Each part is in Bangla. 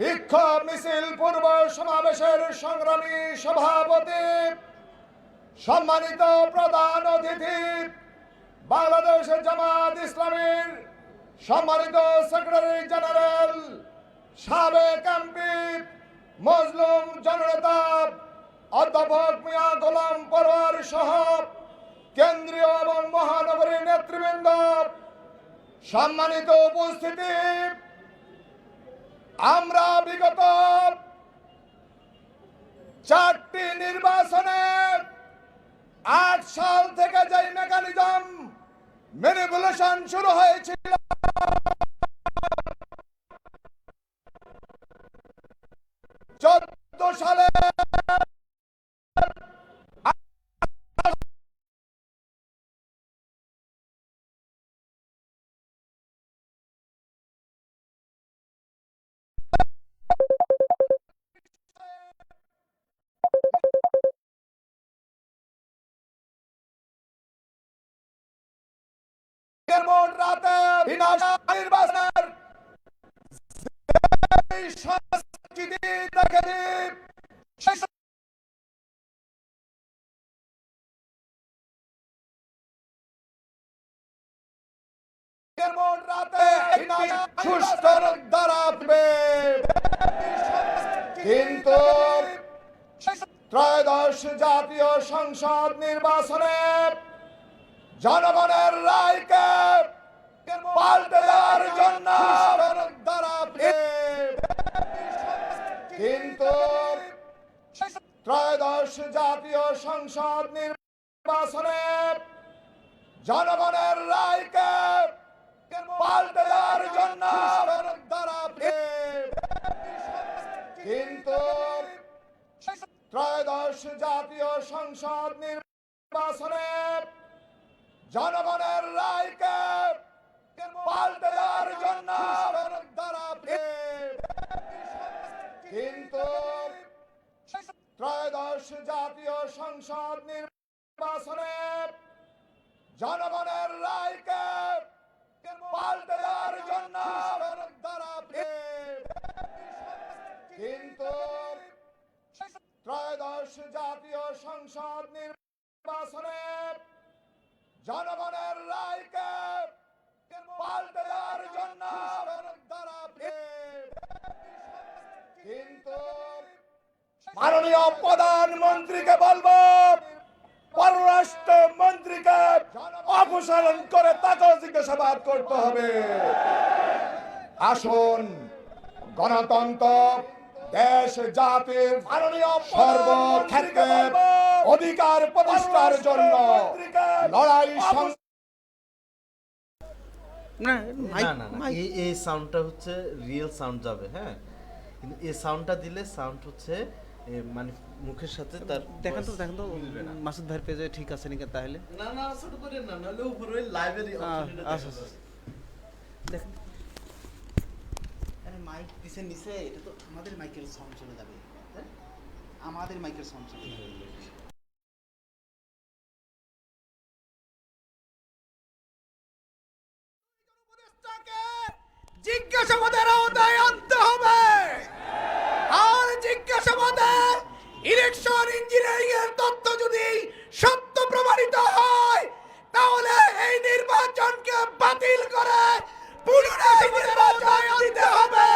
বিক্ষোভ মিছিল পূর্ব সমাবেশের সংগ্রামী সভাপতি, সম্মানিত প্রধান অতিথি, বাংলাদেশ জামাত ইসলামীর সম্মানিত সেক্রেটারি জেনারেল, সাবেক এমপি, মজলুম জননেতা অধ্যাপক মিয়া গোলাম পরোয়ার সহ কেন্দ্রীয় এবং মহানগরী নেতৃবৃন্দ, সম্মানিত উপস্থিতি, আমরা বিগত 4টি নির্বাচনে 8 সাল থেকে যে মেকানিজম ম্যানিপুলেশন শুরু হয়েছিল, 14 সালে রাতে নির্বাচনের সংস্কৃতি দেখে রাতে সুস্থ দাঁড়াবে, কিন্তু ত্রয়োদশ জাতীয় সংসদ নির্বাচনে জনগণের রায়কে পাল্টে দেওয়ার জন্য দাঁড়াবে, কিন্তু ত্রয়োদশ জাতীয় সংসদ নির্বাচনে জনগণের রায়কে পাল্টে দেওয়ার জন্য দাঁড়াবে, কিন্তু ত্রয়োদশ জাতীয় সংসদ নির্বাচনে জনগণের রায়কে পাল্টে দেওয়ার জন্য দাঁড়াবে, কিন্তু ত্রয়োদশ জাতীয় সংসদ নির্বাচনে জনগণের রায়কে পাল্টে দেওয়ার জন্য দাঁড়াবে, কিন্তু ত্রয়োদশ জাতীয় সংসদ নির্বাচনে জনগণের রায়কে পাল্টে দেওয়ার জন্য দাঁড়াবে, কিন্তু মাননীয় প্রধানমন্ত্রীকে বলবো, পররাষ্ট্র মন্ত্রীকে অপসারণ করে তাকেও জিজ্ঞাসাবাদ করতে হবে। আসুন, গণতন্ত্র, দেশ জাতির মাননীয় সর্বক্ষেত্রে অধিকার প্রতিষ্ঠার জন্য লড়াই। এই সাউন্ডটা হচ্ছে রিয়েল সাউন্ড যাবে, হ্যাঁ, কিন্তু এই সাউন্ডটা দিলে সাউন্ড হচ্ছে মানে মুখের সাথে তার দেখেন তো মাসুদ ভাইয়ের পেজে ঠিক আছে নাকি? তাহলে না ছোট করে না, নাহলে উপরে লাইভের আচ্ছা দেখেন, আরে মাইক দিছে নিচে, এটা তো আমাদের মাইকের সাউন্ড চলে যাবে, আমাদের মাইকের সাউন্ড চলে যাবে। জিজ্ঞাসাবাদের আওতায় আনতে হবে, আর জিজ্ঞাসাবাদে ইলেকশন ইঞ্জিনিয়ারিং এর তথ্য যদি সত্য প্রমাণিত হয়, তাহলে এই নির্বাচনকে বাতিল করে পুনরায় নির্বাচন দিতে হবে।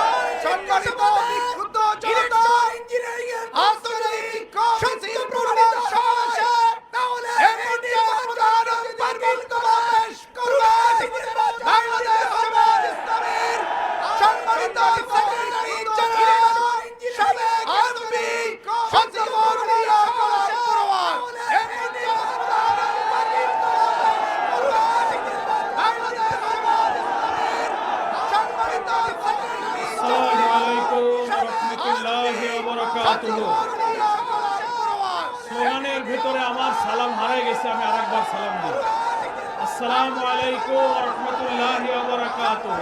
আর সম্মানিত বিক্ষুব্ধ জনতা, ইঞ্জিনিয়ারিং এর তথ্য যদি সত্য প্রমাণিত হয়, তাহলে এই নির্বাচন বাতিল করে পুনরায় নির্বাচন বাংলাদেশ জামাত ইসলামীর সম্মানিত সেক্রেটারি জেনারেল, সাবেক এমপি, মজলুম মিয়া গোলাম পরোয়ার এই নির্বাচন বাতিল করে পুনরায় বাংলাদেশ জামাত ইসলামীর সম্মানিত সেক্রেটারি আসসালামু আলাইকুম ওয়া রাহমাতুল্লাহি ওয়া বারাকাতুহু। স্লোগানের ভিতরে আমার সালাম হারিয়ে গেছে, আমি আরেকবার সালাম দিই। আসসালামু আলাইকুম ওয়া রাহমাতুল্লাহি ওয়া বারাকাতুহু।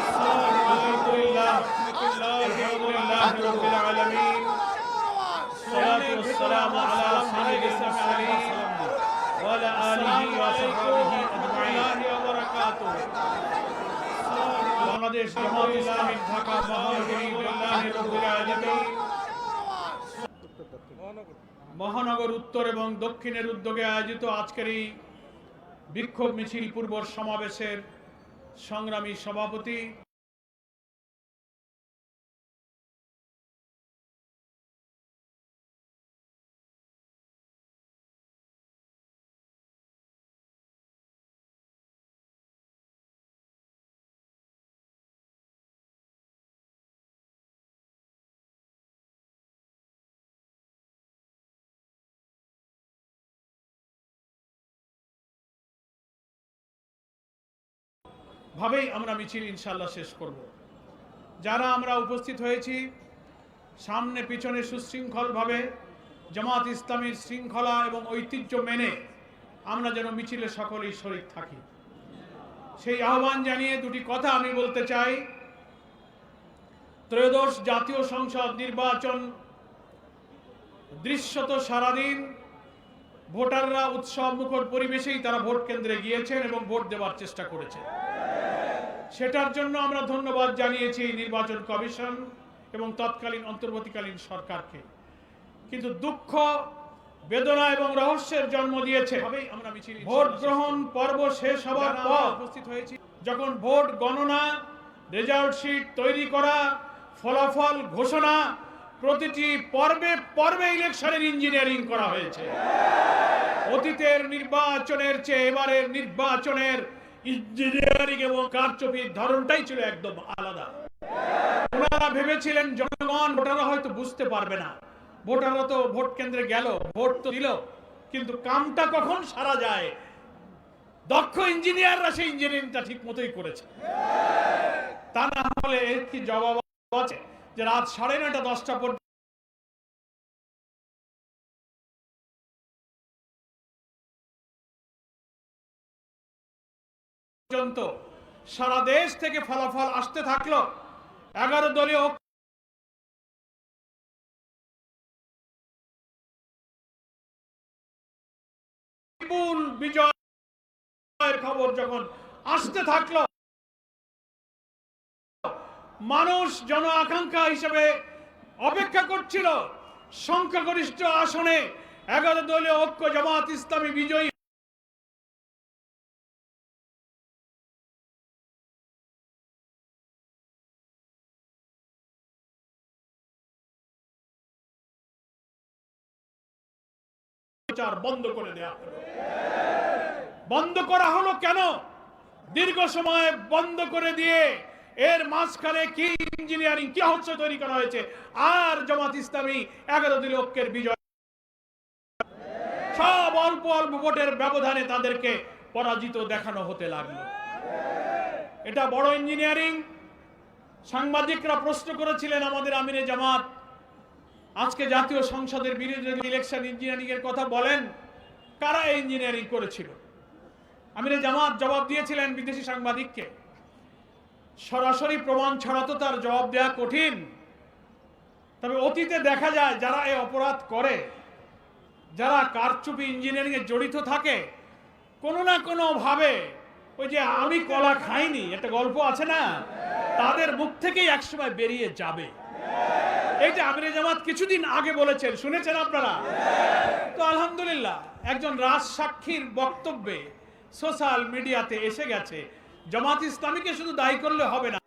আসসালামু আলাইকুম ওয়া রাহমাতুল্লাহি রাব্বিল আলামিন। সালাতু ওয়াসসালামু আলা সাইয়্যিদিনা মুহাম্মাদ ওয়া আলা আলিহি ওয়া সাহবিহি আজমাইন। বাংলাদেশ জামাত ইসলামী ঢাকা মহানগরী কল্যাণের উদ্যোগে আয়োজিত মহানগর উত্তর এবং দক্ষিণের উদ্যোগে আয়োজিত আজকের এই বিক্ষোভ মিছিল পূর্ব সমাবেশের সংগ্রামী সভাপতি ভাবেই আমরা মিছিল ইনশাআল্লাহ শেষ করব। যারা আমরা উপস্থিত হয়েছি সামনে পিছনে সুশৃঙ্খলভাবে জামাত ইসলামীর শৃঙ্খলা এবং ঐতিহ্য মেনে আমরা যেন মিছিলে সকলেই শরীক থাকি, সেই আহ্বান জানিয়ে দুটি কথা আমি বলতে চাই। ত্রয়োদশ জাতীয় সংসদ নির্বাচন দৃশ্যত সারাদিন ভোটাররা উৎসব মুখর পরিবেশেই তারা ভোট কেন্দ্রে গিয়েছেন এবং ভোট দেওয়ার চেষ্টা করেছেন। সেটার জন্য আমরা ধন্যবাদ জানিয়েছি নির্বাচন কমিশন এবং তৎকালীন অন্তর্বর্তীকালীন সরকারকে। কিন্তু দুঃখ, বেদনা এবং রহস্যের জন্ম দিয়েছে আমরা ভোট গ্রহণ পর্ব শেষ হওয়ার পর উপস্থিত হয়েছি, যখন ভোট গণনা, রেজাল্ট শিট তৈরি করা, ফলাফল ঘোষণা, প্রতিটি পর্বে পর্বে ইলেকশনের ইঞ্জিনিয়ারিং করা হয়েছে। অতীতের নির্বাচনের চেয়ে এবারের নির্বাচনের ইঞ্জিনিয়ারিং এবং কারচুপির ধরনটাই ছিল একদম আলাদা। ওনারা ভেবেছিলেন জনগণ ভোটাররা হয়তো বুঝতে পারবে না, ভোটাররা তো ভোট কেন্দ্রে গেল, ভোট তো দিল, কিন্তু কামটা কখন সারা যায় দক্ষ ইঞ্জিনিয়াররা সেই ইঞ্জিনিয়ারিংটা ঠিক মতোই করেছে। তা না হলে এর কি জবাব আছে যে রাত 9:30 10টা পর্যন্ত সারা দেশ থেকে ফলাফল আসতে থাকলো। 11 দলীয় বিপুল বিজয়ের খবর যখন আসতে থাকলো, মানুষ জন আকাঙ্ক্ষা হিসেবে অপেক্ষা করছিল সংখ্যাগরিষ্ঠ আসনে 11 দলীয় ঐক্য জামাত ইসলামী বিজয়ী বন্ধ করে দেওয়া হলো। বন্ধ করা হলো কেন? দীর্ঘ সময় বন্ধ করে দিয়ে এর মাঝখানে কি ইঞ্জিনিয়ারিং, কি হচ্ছে তৈরি করা হয়েছে, আর জামাত ইসলামী 11 দলীয় ঐক্যের বিজয়, সব অল্প অল্প ভোটের ব্যবধানে তাদেরকে পরাজিত দেখানো হতে লাগলো। এটা বড় ইঞ্জিনিয়ারিং। সাংবাদিকরা প্রশ্ন করেছিলেন আমাদের আমিরে জামাত, আজকে জাতীয় সংসদের বিরুদ্ধে ইলেকশন ইঞ্জিনিয়ারিং এর কথা বলেন, কারা এই ইঞ্জিনিয়ারিং করেছিল? আমিরে জামাত জবাব দিয়েছিলেন বিদেশি সাংবাদিককে। সরাসরি প্রমাণ ছাড়া তো তার জবাব দেওয়া কঠিন। তবে অতীতে দেখা যায় যারা এই অপরাধ করে, যারা কারচুপি ইঞ্জিনিয়ারিং এ জড়িত থাকে, কোনো না কোনো ভাবে ওই যে আমি কলা খাইনি একটা গল্প আছে না, তাদের মুখ থেকেই একসময় বেরিয়ে যাবে। এইটা আমিরে জামাত কিছুদিন আগে বলেছেন, শুনেছেন আপনারা তো? আলহামদুলিল্লাহ, একজন রাজসাক্ষীর বক্তব্যে সোশ্যাল মিডিয়াতে এসে গেছে। জামাত ইসলামীকে শুধু দায়ী করলে হবে না।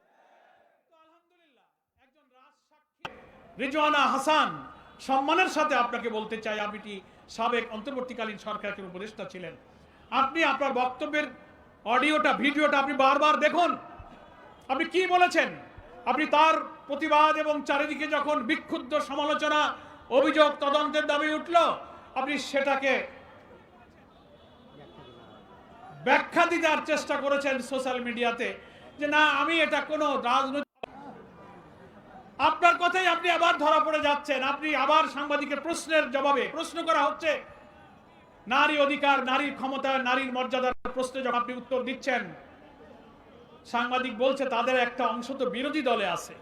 আলহামদুলিল্লাহ, একজন রাজসাক্ষী রিজওয়ানা হাসান, সম্মানের সাথে আপনাকে বলতে চাই, আপনি সাবেক অন্তর্বর্তীকালীন সরকারের উপদেষ্টা ছিলেন। আপনি আপনার বক্তব্যের অডিওটা, ভিডিওটা আপনি বারবার দেখুন। আপনি কি বলেছেন? আপনি তার প্রতিবাদ এবং চারিদিকে যখন বিক্ষুব্ধ সমালোচনা, অভিযোগ, তদন্তের দাবি উঠল, আপনি সেটাকে ব্যাখ্যা দেওয়ার চেষ্টা করেছেন সোশ্যাল মিডিয়াতে যে না, আমি এটা কোনো রাজনৈতিক। আপনার কথাই আপনি আবার ধরা পড়ে যাচ্ছেন। আপনি আবার সাংবাদিকের প্রশ্নের জবাবে, প্রশ্ন করা হচ্ছে নারী অধিকার, নারীর ক্ষমতা, নারীর মর্যাদার প্রশ্নে যখন আপনি উত্তর দিচ্ছেন, সাংবাদিক বলছে তাদের একটা অংশ তো বিরোধী দলে আছে।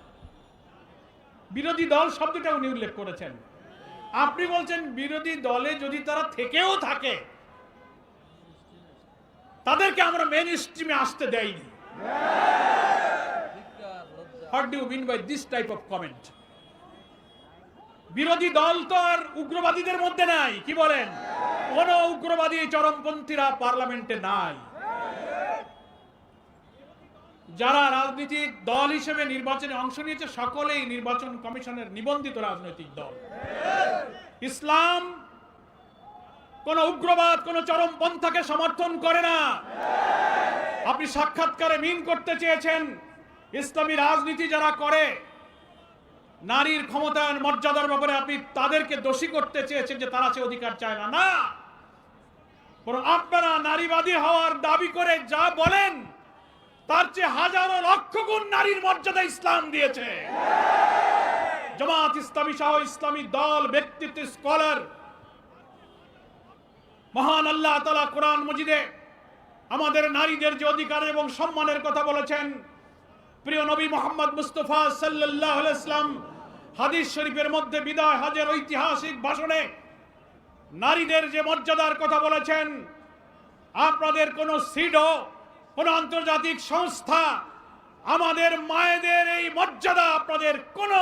বিরোধী দল শব্দটা উনি উল্লেখ করেছেন। আপনি বলছেন বিরোধী দলে যদি তারা থেকেও থাকে, তাদেরকে আমরা মেইন স্ট্রিমে আসতে দেইনি। What do you mean by this type of comment? বিরোধী দল তো আর উগ্রবাদীদের মধ্যে নাই, কি বলেন? কোন উগ্রবাদী চরমপন্থীরা পার্লামেন্টে নাই। যারা রাজনীতির দল হিসেবে নির্বাচনে অংশ নিয়েছে সকলেই নির্বাচন কমিশনের নিবন্ধিত রাজনৈতিক দল। ইসলাম কোন উগ্রবাদ, কোন চরমপন্থাকে সমর্থন করে না। আপনি সাক্ষাৎকারে মিন করতে চেয়েছেন ইসলামী রাজনীতি যারা করে, নারীর ক্ষমতায়ন মর্যাদার ব্যাপারে আপনি তাদেরকে দোষী করতে চেয়েছেন যে তারা সে অধিকার চায় না। না, বরং আপনারা নারীবাদী হওয়ার দাবি করে যা বলেন তার চেয়ে হাজারো লক্ষ গুণ নারীর মর্যাদা ইসলাম দিয়েছে। জামাত ইসলামী সহ ইসলামী দল, ব্যক্তিত্ব, স্কলার, মহান আল্লাহ তাআলা কোরআন মজিদে আমাদের নারীদের যে অধিকার এবং সম্মানের কথা বলেছেন, প্রিয় নবী মুহাম্মদ মুস্তাফা সাল্লাল্লাহু আলাইহি ওয়াসাল্লাম হাদিস শরীফের মধ্যে বিদায় হজের ঐতিহাসিক ভাষণে নারীদের যে মর্যাদার কথা বলেছেন, আপনাদের কোন সিডো, কোন আন্তর্জাতিক সংস্থা আমাদের মায়েদের এই মর্যাদা, আপনাদের কোন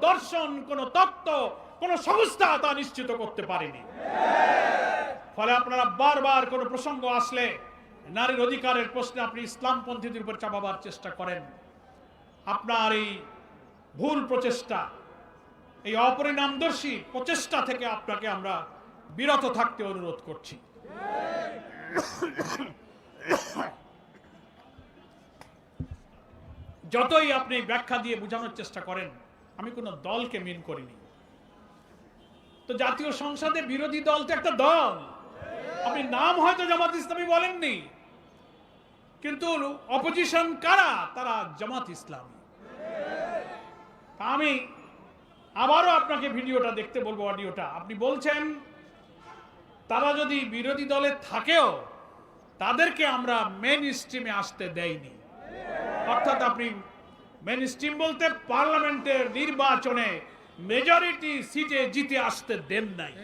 দর্শন, কোন তত্ত্ব, কোন সংস্থা তা নিশ্চিত করতে পারেনি। ফলে আপনারা বারবার কোন প্রসঙ্গ আসলে নারীর অধিকারের প্রশ্নে আপনি ইসলামপন্থীদের উপর চাপাবার চেষ্টা করেন। আপনার এই ভুল প্রচেষ্টা, এই অপরিণামদর্শী প্রচেষ্টা থেকে আপনাকে আমরা বিরত থাকতে অনুরোধ করছি। যতই আপনি ব্যাখ্যা দিয়ে বোঝানোর চেষ্টা করেন, আমি কোনো দলকে মিন করিনি। তো জাতীয় সংসদে বিরোধী দল তো একটা দল, আপনি নাম হয়তো জামাত ইসলামী বলেননি, কিন্তু অপোজিশন কারা? তারা জামাত ইসলামী। আমি আবারও আপনাকে ভিডিওটা দেখতে বলবো, অডিওটা। আপনি বলছেন তারা যদি বিরোধী দলে থাকেও তাদেরকে আমরা মেইন স্ট্রিমে আসতে দেইনি। অর্থাৎ আপনি মেইন স্ট্রিম বলতে পার্লামেন্টের নির্বাচনে মেজরিটি সিটে জিতে আসতে দেন নাই।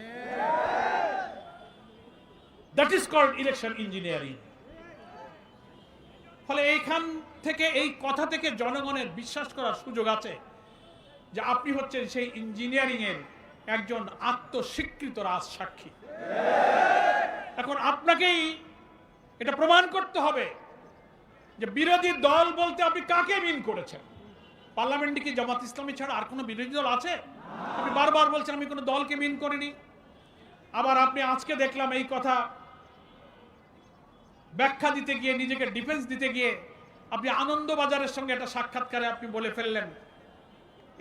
That is called election engineering. ফলে এইখান থেকে, এই কথা থেকে জনগণের বিশ্বাস করার সুযোগ আছে যে আপনি হচ্ছেন সেই ইঞ্জিনিয়ারিং এর একজন আত্মস্বীকৃত রাজসাক্ষী। এখন আপনাকেই এটা প্রমাণ করতে হবে যে বিরোধী দল বলতে আপনি কাকে মিন করেছেন। পার্লামেন্টে কি জামাত ইসলামী ছাড়া আর কোনো বিরোধী দল আছে? আপনি বারবার বলছেন আমি কোনো দলকে মিন করিনি। আবার আপনি আজকে দেখলাম এই কথা ব্যাখ্যা দিতে গিয়ে, নিজেকে ডিফেন্স দিতে গিয়ে আপনি আনন্দবাজারের সঙ্গে একটা সাক্ষাৎকারে আপনি বলে ফেললেন,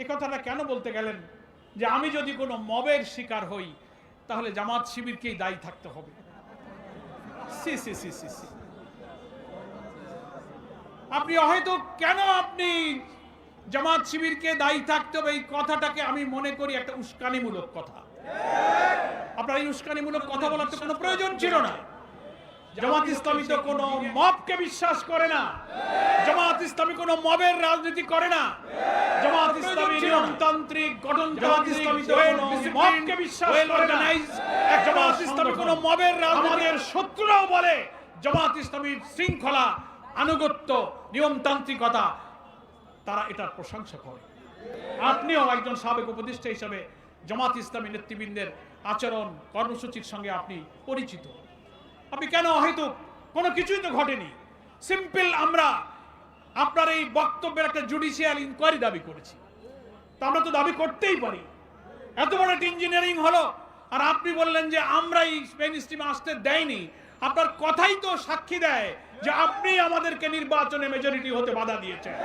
এই কথাটা কেন বলতে গেলেন যে আমি যদি কোনো মবের শিকার হই তাহলে জামাত শিবিরকেই দায়ী থাকতে হবে। সি সি সি সি সি আপনি হয়তো কেন আপনি জামাত শিবিরকে দায়ী থাকতে হবে, এই কথাটাকে আমি মনে করি একটা উস্কানিমূলক কথা। আপনার এই উস্কানিমূলক কথা বলার তো কোনো প্রয়োজন ছিল না। জামাত ইসলামী তো কোনো মবকে বিশ্বাস করে না। জামাত ইসলামী কোনো মবের রাজনীতি করে না। জামাত ইসলামী নিয়মতান্ত্রিক, গঠনতান্ত্রিক, মবকে বিশ্বাস করে না। জামাত ইসলামী কোনো মবের রাজনীতির শত্রুরাও বলে জামাত ইসলামীর শৃঙ্খলা, আনুগত্য, নিয়মতান্ত্রিকতা, তারা এটার প্রশংসা করে। আপনিও একজন সাবেক উপদেষ্টা হিসেবে জামাত ইসলামী নেতৃবৃন্দের আচরণ, কর্মসূচির সঙ্গে আপনি পরিচিত। আপনি কেন হয়তো কোনো কিছুই তো ঘটেনি, সিম্পল আমরা আপনার এই বক্তব্যের একটা জুডিশিয়াল ইনকোয়ারি দাবি করেছি। তো আমরা তো দাবি করতেই পারি। এত বড় একটা ইঞ্জিনিয়ারিং হলো আর আপনি বললেন যে আমরা এই মেইন স্ট্রিমে আসতে দেয়নি। আপনার কথাই তো সাক্ষী দেয় যে আপনি আমাদেরকে নির্বাচনে মেজরিটি হতে বাধা দিয়েছেন।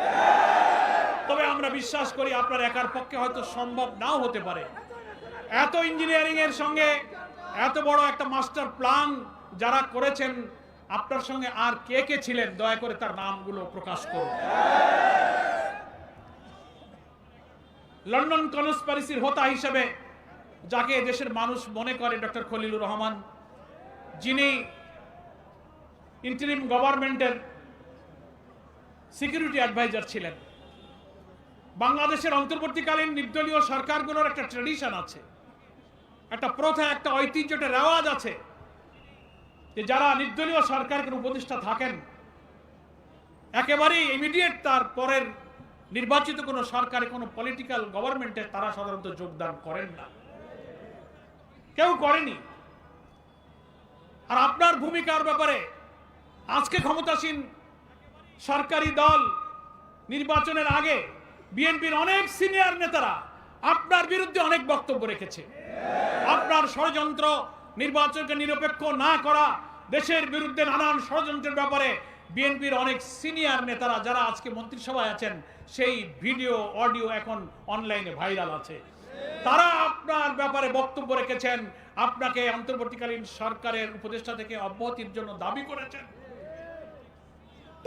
তবে আমরা বিশ্বাস করি আপনার একার পক্ষে হয়তো সম্ভব নাও হতে পারে। এত ইঞ্জিনিয়ারিং এর সঙ্গে এত বড় একটা মাস্টার প্ল্যান যারা করেছেন, আপনার সঙ্গে আর কে কে ছিলেন দয়া করে তার নামগুলো প্রকাশ করুন। লন্ডন কনস্পিরেসির হোতা হিসেবে যাকে দেশের মানুষ মনে করে ডক্টর খলিলুর রহমান, যিনি ইন্টারিম গভর্নমেন্টের সিকিউরিটি অ্যাডভাইজার ছিলেন। বাংলাদেশের অন্তর্বর্তীকালীন নির্দলীয় সরকারগুলোর একটা ট্র্যাডিশন আছে, একটা প্রথা, একটা ঐতিহ্য, একটা রেওয়াজ আছে যে যারা নির্দলীয় সরকারের উপদেষ্টা থাকেন একেবারেই ইমিডিয়েট তার পরের নির্বাচিত কোনো সরকারে, কোনো পলিটিক্যাল গভর্নমেন্টে তারা সাধারণত যোগদান করেন না, কেউ করেনি। আর আপনার ভূমিকার ব্যাপারে আজকে ক্ষমতাসীন সরকারি দল নির্বাচনের আগে বিএনপির অনেক সিনিয়র নেতারা আপনার বিরুদ্ধে অনেক বক্তব্য রেখেছে। আপনার ষড়যন্ত্র, নির্বাচনকে নিরপেক্ষ না করা, দেশের বিরুদ্ধে নানান ষড়যন্ত্রের ব্যাপারে বিএনপির অনেক সিনিয়র নেতারা যারা আজকে মন্ত্রিসভায় আছেন, সেই ভিডিও অডিও এখন অনলাইনে ভাইরাল আছে। তারা আপনার ব্যাপারে বক্তব্য রেখেছেন, আপনাকে অন্তর্বর্তীকালীন সরকারের উপদেষ্টা থেকে অব্যাহতির জন্য দাবি করেছেন।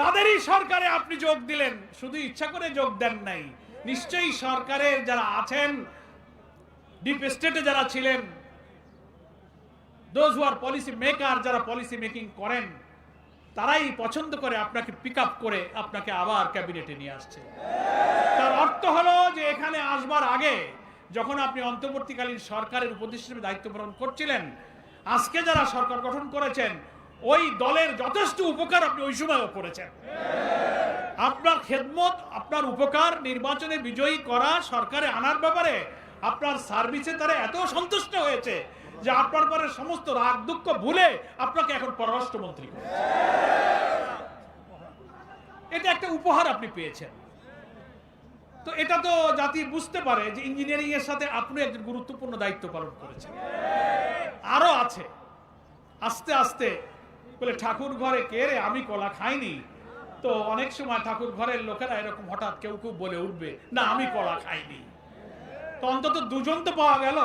তাদেরই সরকারে আপনি যোগ দিলেন, শুধু ইচ্ছা করে যোগ দেন নাই। নিশ্চয়ই সরকারের যারা আছেন, ডিপ স্টেটে যারা ছিলেন, those who are policy maker, যারা পলিসি মেকিং করেন, তারাই পছন্দ করে আপনাকে পিক আপ করে আপনাকে আবার ক্যাবিনেটে নিয়ে আসছে। তার অর্থ হলো যে এখানে আসবার আগে যখন আপনি অন্তর্বর্তীকালীন সরকারের উপদেষ্টা হিসেবে দায়িত্ব পালন করছিলেন, আজকে যারা সরকার গঠন করেছেন ওই দলের যথেষ্ট উপকার আপনি ওই সময়ও করেছেন। আপনার খেদমত, আপনার উপকার, নির্বাচনে বিজয়ী করা, সরকারে আনার ব্যাপারে আপনার সার্ভিসে তারা এত সন্তুষ্ট হয়েছে যে আপনার পরে সমস্ত রাগ দুঃখ ভুলে আপনাকে এখন পররাষ্ট্রমন্ত্রী করেছে। এটা একটা উপহার আপনি পেয়েছেন। তো এটা তো জাতি বুঝতে পারে যে ইঞ্জিনিয়ারিং এর সাথে আপনি একজন গুরুত্বপূর্ণ দায়িত্ব পালন করেছেন। আরো আছে, আস্তে আস্তে বলে ঠাকুর ঘরে কে রে, আমি কলা খাইনি। তো অনেক সময় ঠাকুর ঘরের লোকেরা এরকম হঠাৎ কেউ কেউ বলে উঠবে, না আমি কলা খাইনি। তো অন্তত দুজন তো পাওয়া গেল।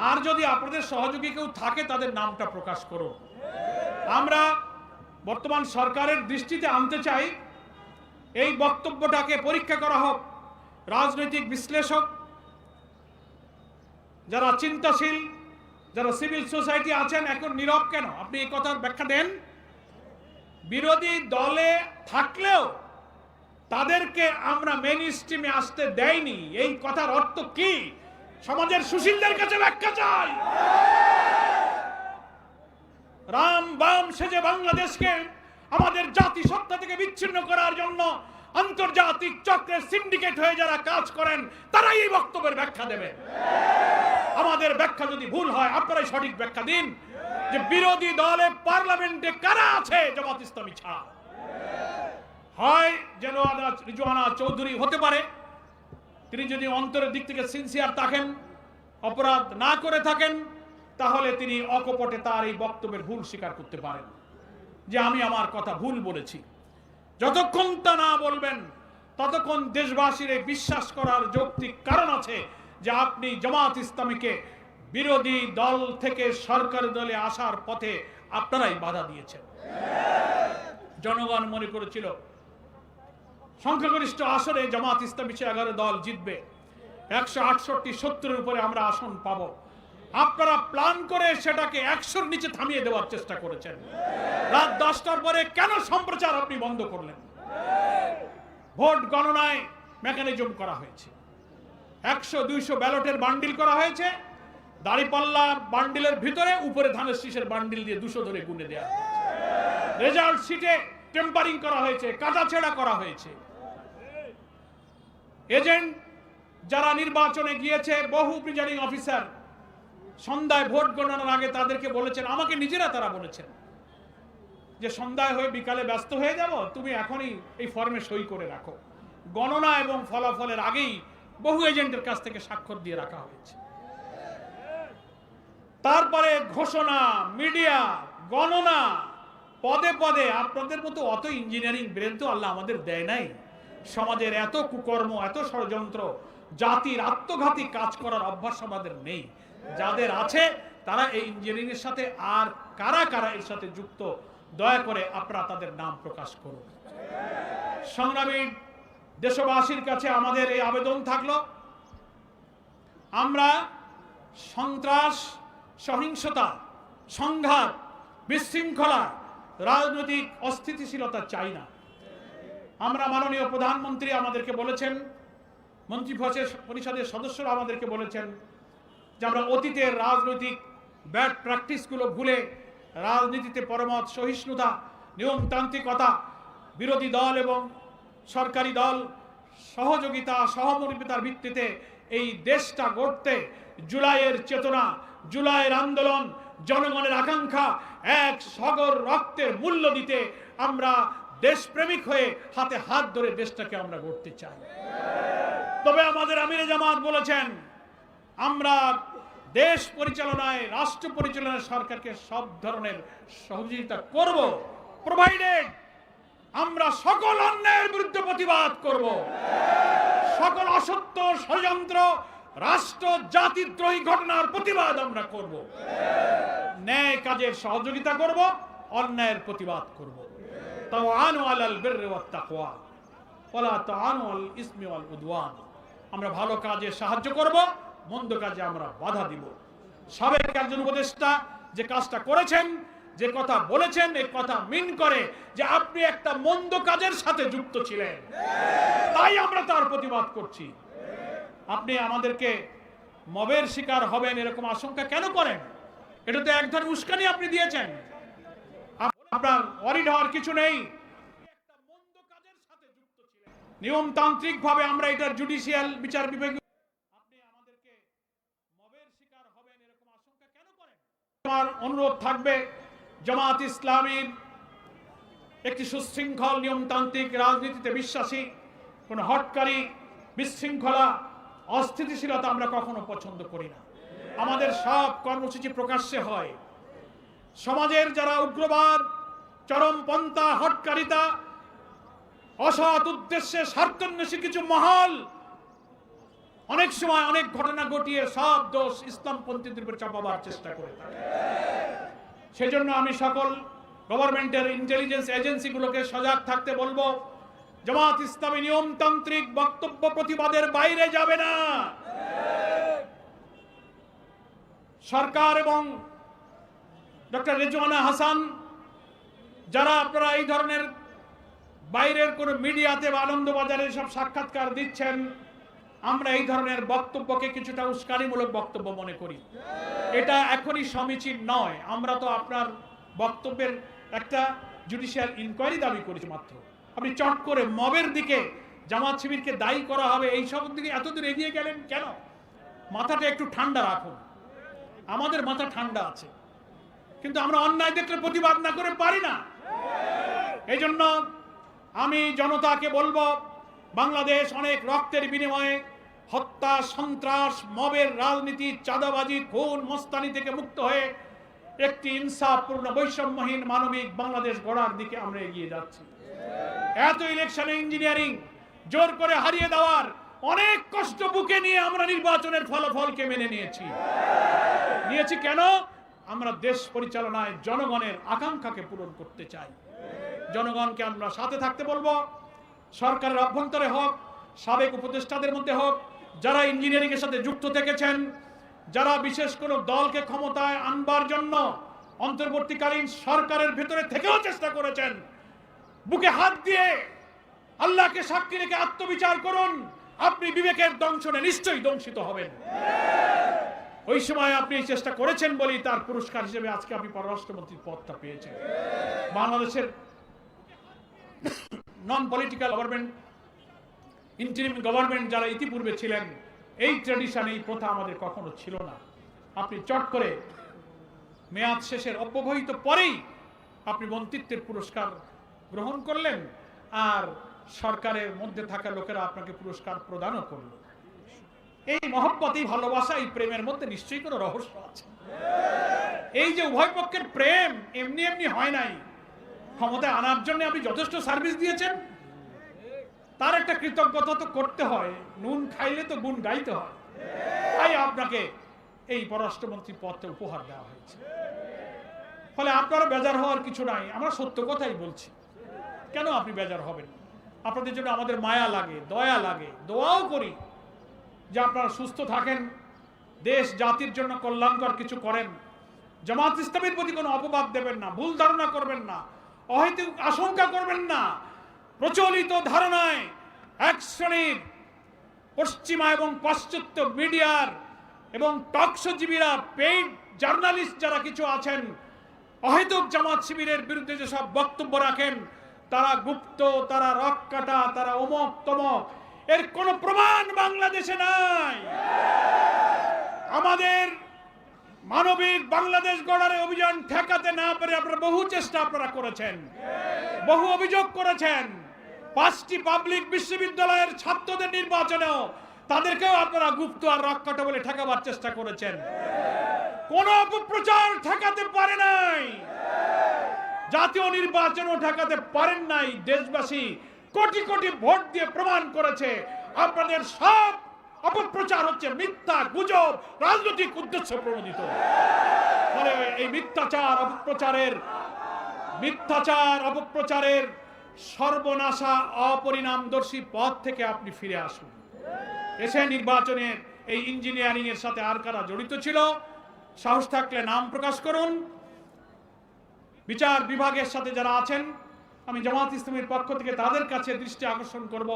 আর যদি আপনাদের সহযোগী কেউ থাকে তাদের নামটা প্রকাশ করুন। আমরা বর্তমান সরকারের দৃষ্টিতে আনতে চাই, এই বক্তব্যটাকে পরীক্ষা করা হোক। রাজনৈতিক বিশ্লেষক, যারা চিন্তাশীল, যারা সিভিল সোসাইটি আছেন, এখন নীরব কেন? আপনি এই কথার ব্যাখ্যা দেন। বিরোধী দলে থাকলেও তাদেরকে আমরা মেইন স্ট্রিমে আসতে দেয়নি, এই কথার অর্থ কি? সমাজের সুশীলদের কাছে ব্যাখ্যা চাই। রাম বাম সেজে বাংলাদেশকে আমাদের জাতিসত্তা থেকে বিচ্ছিন্ন করার জন্য আন্তর্জাতিক চক্রের সিন্ডিকেট হয়ে যারা কাজ করেন, তারাই এই বক্তব্যের ব্যাখ্যা দেবে। আমাদের ব্যাখ্যা যদি ভুল হয়, আপনারাই সঠিক ব্যাখ্যা দিন যে বিরোধী দলে পার্লামেন্টে কারা আছে জামাত ইসলামী ছাড়া। হয় যেন রিজওয়ানা চৌধুরী হতে পারে, তিনি যদি অন্তরের দিক থেকে সিনসিয়ার থাকেন, অপরাধ না করে থাকেন, তাহলে তিনি অকপটে তার এই বক্তব্যের ভুল স্বীকার করতে পারেন যে আমি আমার কথা ভুল বলেছি। যতক্ষণ তা না বলবেন ততক্ষণ দেশবাসীর এই বিশ্বাস করার যৌক্তিক কারণ আছে যে আপনি জামাত ইসলামীকে বিরোধী দল থেকে সরকারি দলে আসার পথে আপনারাই বাধা দিয়েছেন। জনগণ মনে করেছিল সংখ্যাগরিষ্ঠ আসনে জামাত ইসলামী 11 দল জিতবে, 168-70-এর উপরে আমরা আসন পাবো। আপনারা প্ল্যান করে সেটাকে 100-র নিচে থামিয়ে দেওয়ার চেষ্টা করেছেন। রাত 10টার পরে কেন সম্প্রচার আপনি বন্ধ করলেন? ভোট গণনায় মেকানিজম করা হয়েছে, 100-200 ব্যালটের বান্ডিল করা হয়েছে, দাড়িপাল্লার বান্ডিলের ভিতরে উপরে ধানের শীষের বান্ডিল দিয়ে 200 ধরে গুনে দেওয়া হয়েছে। রেজাল্ট শিটে টেম্পারিং করা হয়েছে, কাটাছেঁড়া করা হয়েছে। এজেন্ট যারা নির্বাচনে গিয়েছে, বহু প্রিজাইডিং অফিসার সন্ধ্যায় ভোট গণনার আগে তাদেরকে বলেছেন, আমাকে নিজেরা তারা বলেছেন যে সন্ধ্যায় হয়ে বিকালে ব্যস্ত হয়ে যাব, তুমি এখনই এই ফর্মে সই করে রাখো। গণনা এবং ফলাফলের আগেই বহু এজেন্টের কাছ থেকে স্বাক্ষর দিয়ে রাখা হয়েছে। তারপরে ঘোষণা, মিডিয়া, গণনা, পদে পদে আপনাদের মতো অত ইঞ্জিনিয়ারিং ব্রেন তো আল্লাহ আমাদের দেয় নাই। সমাজের এত কুকর্ম, এত ষড়যন্ত্র, জাতির আত্মঘাতী কাজ করার অভ্যাস আমাদের নেই। যাদের আছে তারা এই ইঞ্জিনিয়ারিং এর সাথে, আর কারা কারা এর সাথে যুক্ত, দয়া করে আপনারা তাদের নাম প্রকাশ করুন। সংগ্রামী দেশবাসীর কাছে আমাদের এই আবেদন থাকলো, আমরা সন্ত্রাস, সহিংসতা, সংঘাত, বিশৃঙ্খলা, রাজনৈতিক অস্থিতিশীলতা চাই না। আমরা মাননীয় প্রধানমন্ত্রী আমাদেরকে বলেছেন, মন্ত্রী পরিষদের সদস্যরা আমাদেরকে বলেছেন যে আমরা অতীতের রাজনৈতিক ব্যাড প্র্যাকটিসগুলো ভুলে রাজনীতিতে পরমত সহিষ্ণুতা, নিয়মতান্ত্রিকতা, বিরোধী দল এবং সরকারি দল সহযোগিতা সহমর্মিতার ভিত্তিতে এই দেশটা গড়তে জুলাইয়ের চেতনা, জুলাইয়ের আন্দোলন, জনগণের আকাঙ্ক্ষা, এক সাগর রক্তের মূল্য দিতে আমরা দেশপ্রেমিক হয়ে হাতে হাত ধরে দেশটাকে আমরা গড়তে চাই। তবে আমাদের আমিরে জামাত বলেছেন, আমরা দেশ পরিচালনায়, রাষ্ট্র পরিচালনায় সরকারকে সব ধরনের সহযোগিতা করব, প্রোভাইডেড আমরা সকল অন্যায়ের বিরুদ্ধে প্রতিবাদ করব, সকল অসত্য ষড়যন্ত্র, রাষ্ট্র জাতিদ্রোহী ঘটনার প্রতিবাদ আমরা করব, ন্যায় কাজের সহযোগিতা করব, অন্যায়ের প্রতিবাদ করব। তাওয়ানু আলাল বিররি ওয়াত তাকওয়া ওয়ালা তাআনু আলাল ইসমি ওয়াল উদওয়ান। আমরা ভালো কাজে সাহায্য করব, মন্দ কাজে আমরা বাধা দিব। সাবেক একজন উপদেষ্টা যে কাজটা করেছেন, যে কথা বলেছেন, এই কথা মিন করে যে আপনি একটা মন্দ কাজের সাথে যুক্ত ছিলেন, তাই আমরা তার প্রতিবাদ করছি। আপনি আমাদেরকে মবের শিকার হবেন এরকম আশঙ্কা কেন করেন? এটা তো এক ধরনের উস্কানি আপনি দিয়েছেন। আপনার ওয়ারিড হওয়ার কিছু নেই। নিয়মতান্ত্রিক ভাবে আমরা এটার জুডিশিয়াল বিচার বিভাগীয়, আপনি আমাদেরকে মবের শিকার হবেন এরকম আশঙ্কা কেন করেন? আমার অনুরোধ থাকবে, জামাত ইসলামীর একটি সুশৃঙ্খল নিয়মতান্ত্রিক রাজনীতিতে বিশ্বাসী, কোন হটকারী, বিশৃঙ্খলা, অস্থিতিশীলতা আমরা কখনো পছন্দ করি না। আমাদের সব কর্মসূচি প্রকাশ্যে হয়। সমাজের যারা উগ্রবাদ, চরমপন্থা, হটকারিতা, অসৎ উদ্দেশ্যে স্বার্থান্বেষী কিছু মহল অনেক সময় অনেক ঘটনা ঘটিয়ে সব দোষ ইসলামপন্থীদের উপর চাপাবার চেষ্টা করে থাকে। সেজন্য আমি সকল গভর্নমেন্টের ইন্টেলিজেন্স এজেন্সিগুলোকে সজাগ থাকতে বলবো, জামাত ইসলামী নিয়মতান্ত্রিক বক্তব্য প্রতিবাদের বাইরে যাবে না। সরকার এবং ডক্টর রেজওয়ানা হাসান, যারা আপনারা এই ধরনের বাইরের কোন মিডিয়াতে বা আনন্দবাজারে সব সাক্ষাৎকার দিচ্ছেন, আমরা এই ধরনের বক্তব্যকে কিছুটা উস্কানিমূলক বক্তব্য মনে করি। এটা এখনই সমীচীন নয়। আমরা তো আপনার বক্তব্যের একটা জুডিশিয়াল ইনকোয়ারি দাবি করেছি মাত্র। আপনি চট করে মবের দিকে, জামাত শিবিরকে দায়ী করা হবে, এই সব দিকে এতদূর এগিয়ে গেলেন কেন? মাথাটা একটু ঠান্ডা রাখুন। আমাদের মাথা ঠান্ডা আছে, কিন্তু আমরা অন্যায় দেখলে প্রতিবাদ না করে পারি না। এই জন্য আমি জনতাকে বলবো, বাংলাদেশ অনেক রক্তের বিনিময়ে হত্যা, সন্ত্রাস, মবের রাজনীতি, চাঁদাবাজি, খুন, মস্তানি থেকে মুক্ত হয়ে একটি ইনসাফপূর্ণ, বৈষম্যহীন, মানবিক বাংলাদেশ গড়ার দিকে আমরা এগিয়ে যাচ্ছি। এত ইলেকশনে ইঞ্জিনিয়ারিং জোর করে হারিয়ে দেওয়ার অনেক কষ্ট বুকে নিয়ে আমরা নির্বাচনের ফলাফলকে মেনে নিয়েছি কেন? আমরা দেশ পরিচালনায় জনগণের আকাঙ্ক্ষাকে পূরণ করতে চাই। জনগণকে আমরা সাথে থাকতে বলবো। সরকারের অভ্যন্তরে হোক, সাবেক উপদেষ্টাদের মধ্যে হোক, যারা ইঞ্জিনিয়ারিং এর সাথে যুক্ত থেকেছেন, যারা বিশেষ কোনো দলকে ক্ষমতায় আনবার জন্য অন্তর্বর্তীকালীন সরকারের ভেতরে থেকেও চেষ্টা করেছেন, বুকে হাত দিয়ে আল্লাহকে সাক্ষী রেখে আত্মবিচার করুন। আপনি বিবেকের দংশনে নিশ্চয়ই দংশিত হবেন। ওই সময় আপনি চেষ্টা করেছেন বলেই তার পুরস্কার হিসেবে আজকে আপনি পররাষ্ট্রমন্ত্রীর পদটা পেয়েছেন। বাংলাদেশের non political government, interim government যারা ইতিপূর্বে ছিলেন, এই ট্র্যাডিশন, এই প্রথা আমাদের কখনো ছিল না। আপনি চট করে মেয়াদ শেষের অব্যবহিত পরেই আপনি মন্ত্রিত্বের পুরস্কার গ্রহণ করলেন, আর সরকারের মধ্যে থাকা লোকেরা আপনাকে পুরস্কার প্রদানও করল। এই মহব্বত, এই ভালোবাসা, এই প্রেমের মধ্যে নিশ্চয়ই কোনো রহস্য আছে। এই যে উভয় পক্ষের প্রেম এমনি এমনি হয় নাই। ক্ষমতায় আনার জন্য আপনি যথেষ্ট সার্ভিস দিয়েছেন, তার একটা কৃতজ্ঞতা তো করতে হয়। নুন খাইলে তো গুণ গাইতে হয়। তাই আপনাকে এই পররাষ্ট্রমন্ত্রী পদটা উপহার দেওয়া হয়েছে। ফলে আপনারা বেজার হওয়ার কিছু নাই। আমরা সত্য কথাই বলছি। কেন আপনি বেজার হবেন? আপনাদের জন্য আমাদের মায়া লাগে, দয়া লাগে, দোয়াও করি যে আপনারা সুস্থ থাকেন, দেশ জাতির জন্য কল্যাণকর কিছু করেন। জামাত ইসলামের প্রতি কোনো অপবাদ দেবেন না, ভুল ধারণা করবেন না, অহেতুক আশঙ্কা করবেন না। প্রচলিত ধারণায় এক শ্রেণীর পশ্চিমা এবং পাশ্চাত্য মিডিয়ার এবং টকশোজীবীরা, পেইড জার্নালিস্ট যারা কিছু আছেন, অহেতুক জামাত শিবিরের বিরুদ্ধে যেসব বক্তব্য রাখেন, তারা গুপ্ত, তারা রক কাটা, তারা অমক তমক, এর কোনো প্রমাণ বাংলাদেশে নাই। আমাদের মানবিক বাংলাদেশ গড়ার অভিযান ঠেকাতে না পেরে আপনারা বহু চেষ্টা আপনারা করেছেন, বহু অভিযোগ করেছেন। 5টি পাবলিক বিশ্ববিদ্যালয়ের ছাত্রদের নির্বাচনেও তাদেরকেও আপনারা গুপ্ত আর রক্ষাটা বলে ঠেকাবার চেষ্টা করেছেন। কোন অপপ্রচার ঠেকাতে পারে নাই, জাতীয় নির্বাচনও ঠেকাতে পারেন নাই। দেশবাসী কোটি কোটি ভোট দিয়ে প্রমাণ করেছে আপনাদের সব অপপ্রচার হচ্ছে মিথ্যা, গুজব, রাজনৈতিক উদ্দেশ্য প্রণোদিত। ফলে এই মিথ্যাচার অপপ্রচারের সর্বনাশা অপরিণামদর্শী পথ থেকে আপনি ফিরে আসুন। এসে নির্বাচনের এই ইঞ্জিনিয়ারিং এর সাথে আর কারা জড়িত ছিল, সাহস থাকলে নাম প্রকাশ করুন। বিচার বিভাগের সাথে যারা আছেন, আমি জামাত ইসলামীর পক্ষ থেকে তাদের কাছে দৃষ্টি আকর্ষণ করব,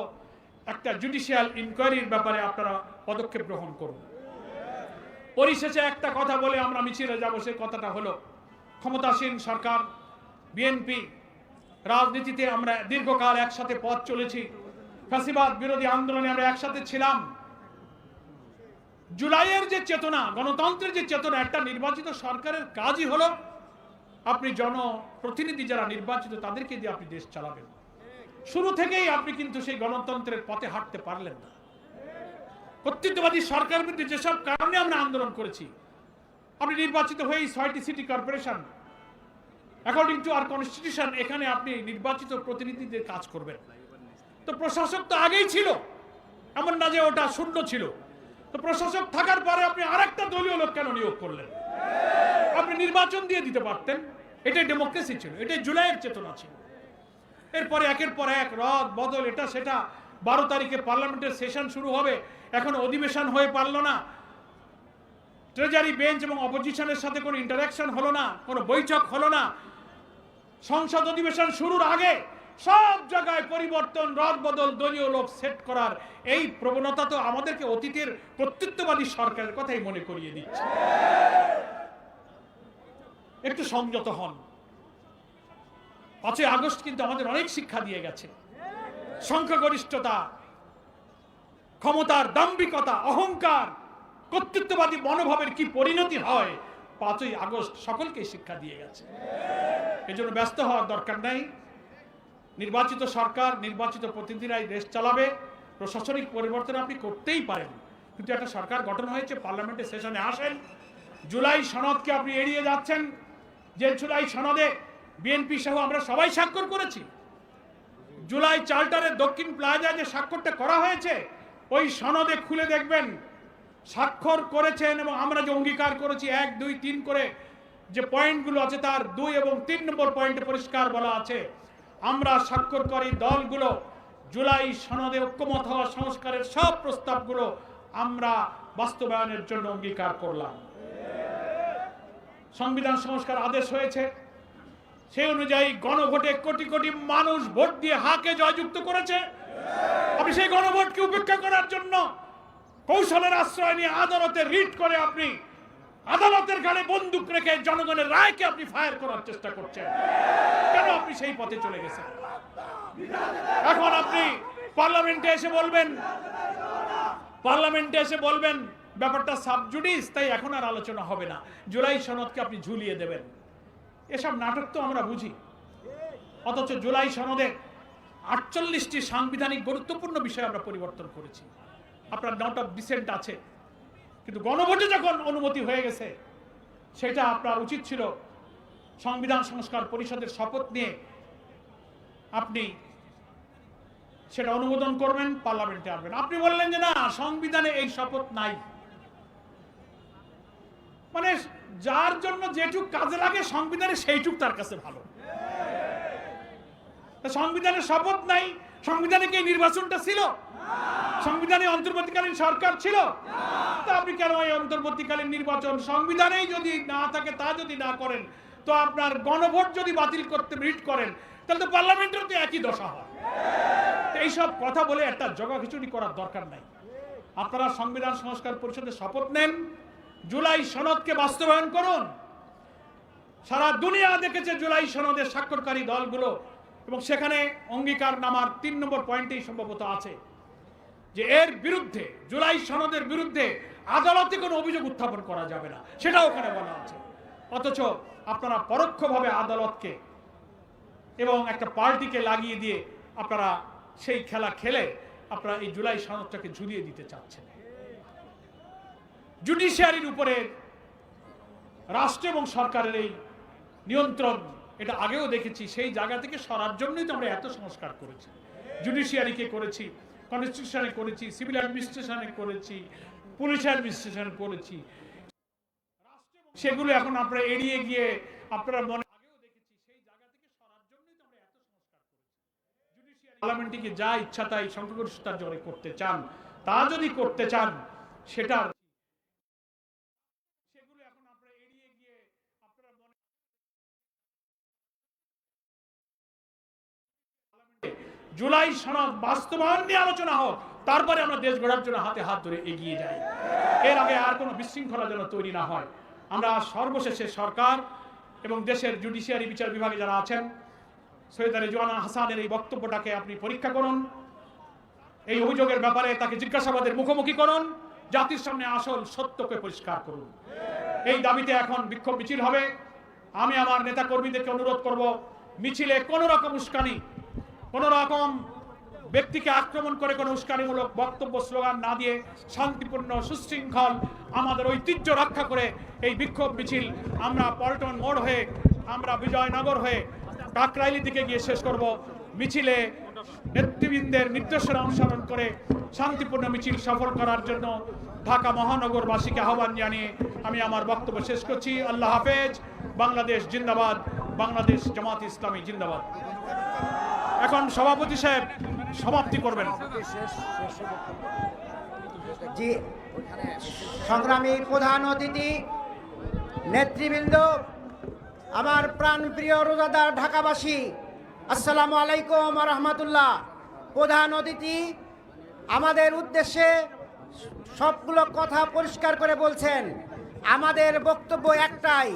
একটা জুডিশিয়াল ইনকোয়ারির ব্যাপারে আপনারা পদক্ষেপ গ্রহণ করুন। পরিশেষে একটা কথা বলে আমরা মিছিলে যাব, সেই কথাটা হলো ক্ষমতাসীন সরকার বিএনপি, রাজনীতিতে আমরা দীর্ঘকাল একসাথে পথ চলেছি, ফ্যাসিবাদ বিরোধী আন্দোলনে আমরা একসাথে ছিলাম। জুলাইয়ের যে চেতনা, গণতন্ত্রের যে চেতনা, একটা নির্বাচিত সরকারের কাজই হলো আপনি জনপ্রতিনিধি যারা নির্বাচিত তাদেরকে দিয়ে আপনি দেশ চালাবেন। শুরু থেকেই আপনি কিন্তু সেই গণতন্ত্রের পথে হাঁটতে পারলেন না। কর্তৃত্ববাদী সরকার বিরুদ্ধে যেসব কারণে আমরা আন্দোলন করেছি, আপনি নির্বাচিত হয়ে 6টি city corporation according to our constitution, এখানে আপনি নির্বাচিত প্রতিনিধিদের কাজ করবেন। তো প্রশাসক তো আগেই ছিল, এমন না যে ওটা শূন্য ছিল। তো প্রশাসক থাকার পরে আপনি আরেকটা দলীয় লোক কেন নিয়োগ করলেন? আপনি নির্বাচন দিয়ে দিতে পারতেন। এটাই ডেমোক্রেসি ছিল, এটাই জুলাইয়ের চেতনা ছিল। এরপরে একের পর এক রদ বদল, এটা সেটা। 12 তারিখে পার্লামেন্টের সেশন শুরু হবে, এখন অধিবেশন হয়ে পারলো না। ট্রেজারি বেঞ্চ এবং অপোজিশনের সাথে কোনো ইন্টারাকশন হলো না, কোনো বৈঠক হলো না। সংসদ অধিবেশন শুরুর আগে সব জায়গায় পরিবর্তন, রদ বদল, দলীয় লোক সেট করার এই প্রবণতা তো আমাদেরকে অতীতের কর্তৃত্ববাদী সরকারের কথাই মনে করিয়ে দিচ্ছে। একটু সংযত হন। 5ই আগস্ট কিন্তু আমাদের অনেক শিক্ষা দিয়ে গেছে। সংখ্যাগরিষ্ঠতা, ক্ষমতার দাম্ভিকতা, অহংকার, কর্তৃত্ববাদী মনোভাবের কি পরিণতি হয় 5ই আগস্ট সকলকে শিক্ষা দিয়ে গেছে। এজন্য ব্যস্ত হওয়ার দরকার নাই। নির্বাচিত সরকার, নির্বাচিত প্রতিনিধিরাই দেশ চালাবে। প্রশাসনিক পরিবর্তন আপনি করতেই পারেন, কিন্তু একটা সরকার গঠন হয়েছে, পার্লামেন্টের সেশনে আসেন। জুলাই সনদকে আপনি এড়িয়ে যাচ্ছেন, যে জুলাই সনদে বিএনপি সহ আমরা সবাই স্বাক্ষর করেছি। জুলাই চার্টারের দক্ষিণ প্লাজায় যে স্বাক্ষরটা করা হয়েছে, ওই সনদে খুলে দেখবেন স্বাক্ষর করেছেন এবং আমরা যে অঙ্গীকার করেছি 1, 2, 3 করে যে পয়েন্টগুলো আছে, তার 2 এবং 3 নম্বর পয়েন্টে পরিষ্কার বলা আছে আমরা স্বাক্ষরকারী দলগুলো জুলাই সনদে ঐক্যমত হওয়া সংস্কারের সব প্রস্তাবগুলো আমরা বাস্তবায়নের জন্য অঙ্গীকার করলাম। সংবিধান সংস্কার আদেশ হয়েছে, সেই অনুযায়ী গণভোটে কোটি কোটি মানুষ ভোট দিয়ে হাকে জয়যুক্ত করেছে। আপনি সেই গণভোটকে উপেক্ষা করার জন্য কৌশলের আশ্রয় নিয়ে আদালতে রিট করে আপনি আদালতের ঘাড়ে বন্দুক রেখে জনগণের রায়কে আপনি ফায়ার করার চেষ্টা করছেন। কেন আপনি সেই পথে চলে গেছেন? এখন আপনি পার্লামেন্টে এসে বলবেন ব্যাপারটা সাবজুডিস, তাই এখন আর আলোচনা হবে না, জুলাই সনদকে আপনি ঝুলিয়ে দেবেন। এসব নাটক তো আমরা বুঝি। অথচ জুলাই সনদে 48টি সাংবিধানিক গুরুত্বপূর্ণ বিষয় আমরা পরিবর্তন করেছি। আপনার নট অফ ডিসেন্ট আছে, কিন্তু গণভোটে যখন অনুমতি হয়ে গেছে, সেটা আপনার উচিত ছিল সংবিধান সংস্কার পরিষদের শপথ নিয়ে আপনি সেটা অনুমোদন করবেন, পার্লামেন্টে আসবেন। আপনি বললেন যে না, সংবিধানে এই শপথ নাই। মানে যার জন্য যেটুক কাজে লাগে সংবিধানে সেইটুক তার কাছে ভালো। সংবিধানের শপথ নাই, সংবিধানে কি নির্বাচনটা ছিল? সংবিধানে অন্তর্বর্তীকালীন সরকার ছিল? তা আপনি কেন এই অন্তর্বর্তীকালীন নির্বাচন সংবিধানেই যদি না থাকে, তা যদি না করেন, তো আপনার গণভোট যদি বাতিল করতে রিট করেন, তাহলে তো পার্লামেন্টের তো একই দশা হয়। এইসব কথা বলে একটা জগাখিচুড়ি করার দরকার নাই। আপনারা সংবিধান সংস্কার পরিষদে শপথ নেন, জুলাই সনদকে বাস্তবায়ন করুন। সারা দুনিয়া দেখেছে জুলাই সনদের স্বাক্ষরকারী দলগুলো, এবং সেখানে অঙ্গীকারনামার 3 নম্বর পয়েন্টেই সম্ভবত আছে যে এর বিরুদ্ধে, জুলাই সনদের বিরুদ্ধে আদালতে কোনো অভিযোগ উত্থাপন করা যাবে না, সেটাও ওখানে বলা আছে। অথচ আপনারা পরোক্ষভাবে আদালতকে এবং একটা পার্টিকে লাগিয়ে দিয়ে আপনারা সেই খেলা খেলে আপনারা এই জুলাই সনদটাকে ঝুলিয়ে দিতে চাচ্ছেন। জুডিশিয়ারির উপরে রাষ্ট্র এবং সরকারের এই নিয়ন্ত্রণ, এটা আগেও দেখেছি, সেই জায়গা থেকে সরার জন্যই তো আমরা এত সংস্কার করেছি। জুডিশিয়ারিকে করেছি, কনস্টিটিউশনে করেছি, সিভিল অ্যাডমিনিস্ট্রেশনে করেছি, পুলিশ অ্যাডমিনিস্ট্রেশনে করেছি। সেগুলো এখন আপনারা এড়িয়ে গিয়ে আপনারা মনে, আগেও দেখেছি, সেই জায়গা থেকে সরার জন্যই তো আমরা এত সংস্কার করেছি। জুডিশিয়ারি পার্লামেন্টকে যা ইচ্ছা তাই সংখ্যাগরিষ্ঠতার জোরে করতে চান, তা যদি করতে চান সেটা সেগুলো এখন আপনারা এড়িয়ে গিয়ে আপনারা মনে, জুলাই সনদ বাস্তবায়ন নিয়ে আলোচনা হোক, তারপরে আমরা দেশ গড়ার জন্য হাতে হাত ধরে এগিয়ে যাই। এর আগে আর কোনো বিশৃঙ্খলা যেন তৈরি না হয়। আমরা সর্বশেষে সরকার এবং দেশের জুডিশিয়ারি বিচার বিভাগে যারা আছেন, সৈয়দ রেজওয়ানা হাসানের এই বক্তব্যটাকে আপনি পরীক্ষা করুন, এই অভিযোগের ব্যাপারে তাকে জিজ্ঞাসাবাদের মুখোমুখি করুন, জাতির সামনে আসল সত্যকে পরিষ্কার করুন। এই দাবিতে এখন বিক্ষোভ মিছিল হবে। আমি আমার নেতা কর্মীদেরকে অনুরোধ করব, মিছিলে কোনো রকম উস্কানি, কোনো রকম ব্যক্তিকে আক্রমণ করে কোনো উস্কানিমূলক বক্তব্য স্লোগান না দিয়ে শান্তিপূর্ণ সুশৃঙ্খল আমাদের ঐতিহ্য রক্ষা করে এই বিক্ষোভ মিছিল আমরা পল্টন মোড় হয়ে, আমরা বিজয়নগর হয়ে কাকরাইলি দিকে গিয়ে শেষ করব। মিছিলে নেতৃবৃন্দের নির্দেশনা অনুসরণ করে শান্তিপূর্ণ মিছিল সফল করার জন্য ঢাকা মহানগরবাসীকে আহ্বান জানিয়ে আমি আমার বক্তব্য শেষ করছি। আল্লাহ হাফেজ। বাংলাদেশ জিন্দাবাদ, বাংলাদেশ জামাত ইসলামী জিন্দাবাদ। এখন সভাপতি সাহেব সমাপ্তি করবেন। জি, সংগ্রামী প্রধান অতিথি, নেতৃবৃন্দ, আমার প্রাণপ্রিয় রোজাদার ঢাকাবাসী, আসসালামু আলাইকুম ওয়া রাহমাতুল্লাহ। প্রধান অতিথি আমাদের উদ্দেশ্যে সবগুলো কথা পরিষ্কার করে বলছেন। আমাদের বক্তব্য একটাই,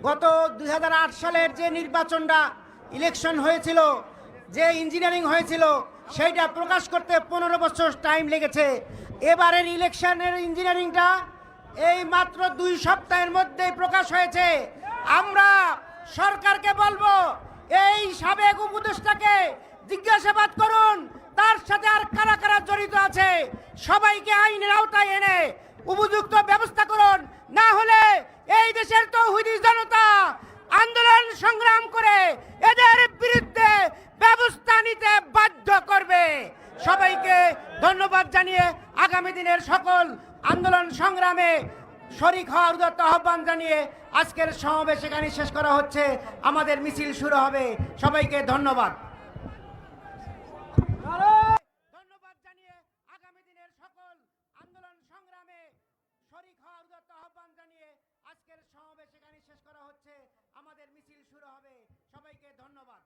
গত 2008 সালের যে নির্বাচনটা ইলেকশন হয়েছিল, যে ইঞ্জিনিয়ারিং হয়েছিল, সেইটা প্রকাশ করতে 15 বছর টাইম লেগেছে। এবারের ইলেকশনের ইঞ্জিনিয়ারিংটা এই মাত্র 2 সপ্তাহের মধ্যেই প্রকাশ হয়েছে। আমরা সরকারকে বলবো, এই সাবেক উপদেষ্টাকে জিজ্ঞাসাবাদ করুন, তার সাথে আর কারা কারা জড়িত আছে সবাইকে আইনের আওতায় এনে উপযুক্ত ব্যবস্থা করুন। না হলে এই দেশের তৌহিদি জনতা আন্দোলন সংগ্রাম করে এদের বিরুদ্ধে ব্যবস্থা নিতে বাধ্য করবে। সবাইকে ধন্যবাদ জানিয়ে আগামী দিনের সকল আন্দোলন সংগ্রামে শরীক হওয়ার উদাত্ত আহ্বান জানিয়ে আজকের সমাবেশ এখানে শেষ করা হচ্ছে। আমাদের মিছিল শুরু হবে। সবাইকে ধন্যবাদ। ধন্যবাদ জানিয়ে আগামী দিনের সকল আন্দোলন সংগ্রামে শরীক হওয়ার উদাত্ত আহ্বান জানিয়ে আজকের সমাবেশ এখানে শেষ করা হচ্ছে। আমাদের মিছিল শুরু হবে। সবাইকে ধন্যবাদ।